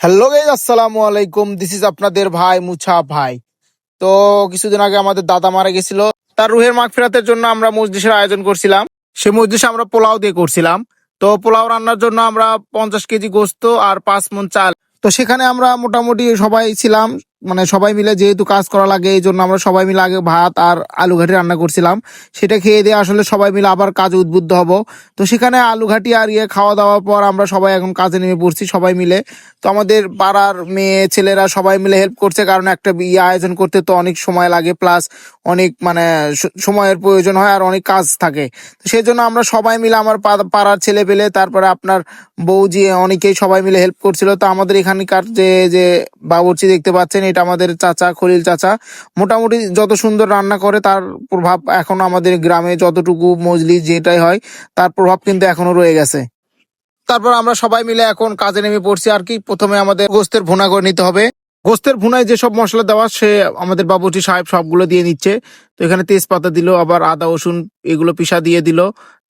Hello guys, আসসালামু আলাইকুম। This is আপনাদের ভাই মুছা ভাই। তো কিছুদিন আগে আমাদের দাদা মারা গেছিল, তার রুহের মাগফিরাতের জন্য আমরা মজলিসের আয়োজন করছিলাম। সে মজলিসে আমরা পোলাও দিয়ে করছিলাম। তো পোলাও রান্নার জন্য আমরা 50 কেজি গোস্ত আর 5 মণ চাল, তো সেখানে আমরা মোটামুটি সবাই ছিলাম। মানে সবাই মিলে যেহেতু কাজ করা লাগে, এই জন্য আমরা সবাই মিলে আগে ভাত আর আলু ঘাটি রান্না করছিলাম। সেটা খেয়ে দিয়ে আসলে সবাই মিলে আবার কাজে উদ্বুদ্ধ হব। তো সেখানে আলু ঘাটি আর খাওয়া দাওয়ার পর আমরা সবাই এখন কাজে নেমে পড়ছি সবাই মিলে। তো আমাদের পাড়ার মেয়ে ছেলেরা সবাই মিলে হেল্প করছে, কারণ একটা বিয়ে আয়োজন করতে তো অনেক সময় লাগে, প্লাস অনেক মানে সময়ের প্রয়োজন হয় আর অনেক কাজ থাকে। তো সেই জন্য আমরা সবাই মিলে আমার পাড়ার ছেলে পেলে, তারপরে আপনার বৌজি, অনেকেই সবাই মিলে হেল্প করছিল। তো আমাদের এখানকার যে যে বাবুর্চি দেখতে পাচ্ছেন, এটা আমাদের চাচা খলিল চাচা। মোটামুটি যত সুন্দর রান্না করে, তার প্রভাব এখন আমাদের গ্রামে যতটুকু মজলিস যেটাই হয়, তার প্রভাব কিন্তু এখনো রয়ে গেছে। তারপর আমরা সবাই মিলে এখন কাজে নেমে পড়ছি আর কি। প্রথমে আমাদের গোস্তের ভুনা করে নিতে হবে। গোস্তের ভুনায় যেসব মশলা দেওয়া, সে আমাদের বাবুর্চি সাহেব সবগুলো দিয়ে নিচ্ছে। তো এখানে তেজপাতা দিল, আবার আদা রসুন এগুলো পিষা দিয়ে দিল।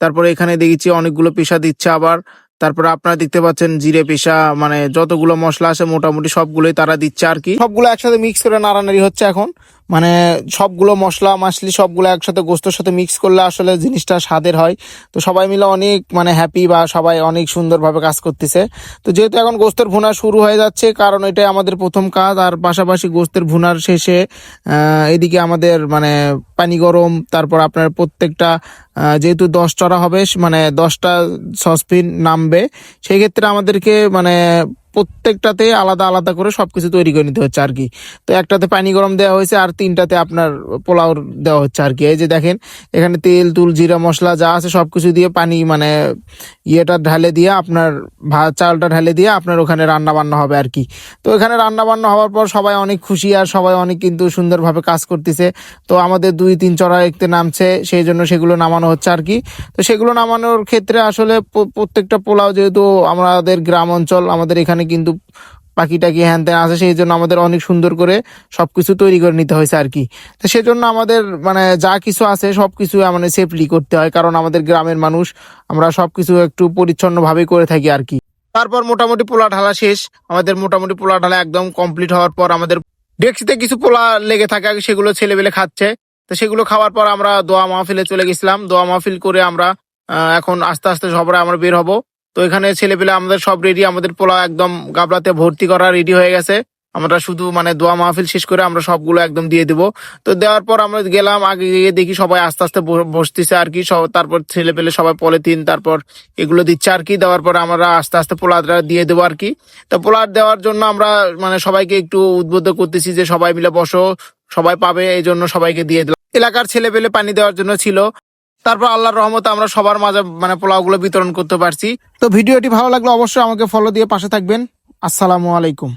তারপরে এখানে দেখেছি অনেকগুলো পিষা দিচ্ছে আবার। তারপরে আপনারা দেখতে পাচ্ছেন জিরে পিষা, মানে যতগুলো মশলা আছে মোটামুটি সবগুলোই তারা দিচ্ছে আর কি। সবগুলো একসাথে মিক্স করে নাড়ানাড়ি হচ্ছে এখন। মানে সবগুলো মশলা মাছলি সবগুলো একসাথে গোস্তর সাথে মিক্স করলে আসলে জিনিসটা স্বাদের হয়। তো সবাই মিলে অনেক মানে হ্যাপি, বা সবাই অনেক সুন্দরভাবে কাজ করতেছে। তো যেহেতু এখন গোস্তের ভুনা শুরু হয়ে যাচ্ছে, কারণ এটাই আমাদের প্রথম কাজ। আর পাশাপাশি গোস্তের ভুনার শেষে এদিকে আমাদের মানে পানি গরম, তারপর আপনার প্রত্যেকটা যেহেতু 10 চড়া হবে, মানে 10টা সসপিন নামবে, সেই ক্ষেত্রে আমাদেরকে মানে প্রত্যেকটাতে আলাদা আলাদা করে সবকিছু তৈরি করে নিতে হচ্ছে আর কি। তো একটাতে পানি গরম দেওয়া হয়েছে, আর 3টাতে আপনার পোলাও দেওয়া হচ্ছে আর কি। এই যে দেখেন, এখানে তেল তুল জিরা মশলা যা আছে সবকিছু দিয়ে পানি মানে ইয়েটা ঢালে দিয়ে আপনার ভাত চালটা ঢালে দিয়ে আপনার ওখানে রান্না বান্না হবে আর কি। তো এখানে রান্না বান্না হওয়ার পর সবাই অনেক খুশি, আর সবাই অনেক কিন্তু সুন্দরভাবে কাজ করতেছে। তো আমাদের 2-3 চড়া একতে নামছে, সেই জন্য সেগুলো নামানো হচ্ছে আর কি। তো সেগুলো নামানোর ক্ষেত্রে আসলে প্রত্যেকটা পোলাও, যেহেতু আমাদের গ্রাম অঞ্চল, আমাদের এখানে কিন্তু পাখি টাকি হ্যান ত্যান আছে, সেই জন্য আমাদের অনেক সুন্দর করে সবকিছু তৈরি করে নিতে হয়েছে আর কি। তো সেজন্য আমাদের মানে যা কিছু আছে সবকিছু মানে সেফলি করতে হয়, কারণ আমাদের গ্রামের মানুষ, আমরা সবকিছু একটু পরিচ্ছন্ন ভাবে করে থাকি আর কি। তারপর মোটামুটি পোলা ঢালা শেষ। আমাদের মোটামুটি পোলা ঢালা একদম কমপ্লিট হওয়ার পর আমাদের ডেক্সিতে কিছু পোলা লেগে থাকে, সেগুলো ছেলেবেলে খাচ্ছে। তো সেগুলো খাওয়ার পর আমরা দোয়া মাহফিলে চলে গেছিলাম। দোয়া মাহফিল করে আমরা এখন আস্তে আস্তে সবাই আমরা বের হব। তো এখানে ছেলেপেলে আমাদের সব রেডি, আমাদের পোলা একদম গাবলাতে ভর্তি করা রেডি হয়ে গেছে। আমরা শুধু মানে দোয়া মাহফিল শেষ করে আমরা সবগুলো একদম দিয়ে দিব। তো দেওয়ার পর আমরা গেলাম, আগে গিয়ে দেখি সবাই আস্তে আস্তে বসতেছে আর কি। তারপর ছেলেপেলে সবাই পলিথিন তারপর এগুলো দিচ্ছে আর কি। দেওয়ার পর আমরা আস্তে আস্তে পোলাটা দিয়ে দেবো আর কি। তো পোলা দেওয়ার জন্য আমরা মানে সবাইকে একটু উদ্বুদ্ধ করতেছি যে সবাই মিলে বসো, সবাই পাবে, এই জন্য সবাইকে দিয়ে দিলাম। এলাকার ছেলেপেলে পানি দেওয়ার জন্য ছিল। তারপর আল্লাহর রহমতে আমরা সবার মাঝে মানে পোলাওগুলো বিতরণ করতে পারছি। তো ভিডিওটি ভালো লাগলে অবশ্যই আমাকে ফলো দিয়ে পাশে থাকবেন। আসসালামু আলাইকুম।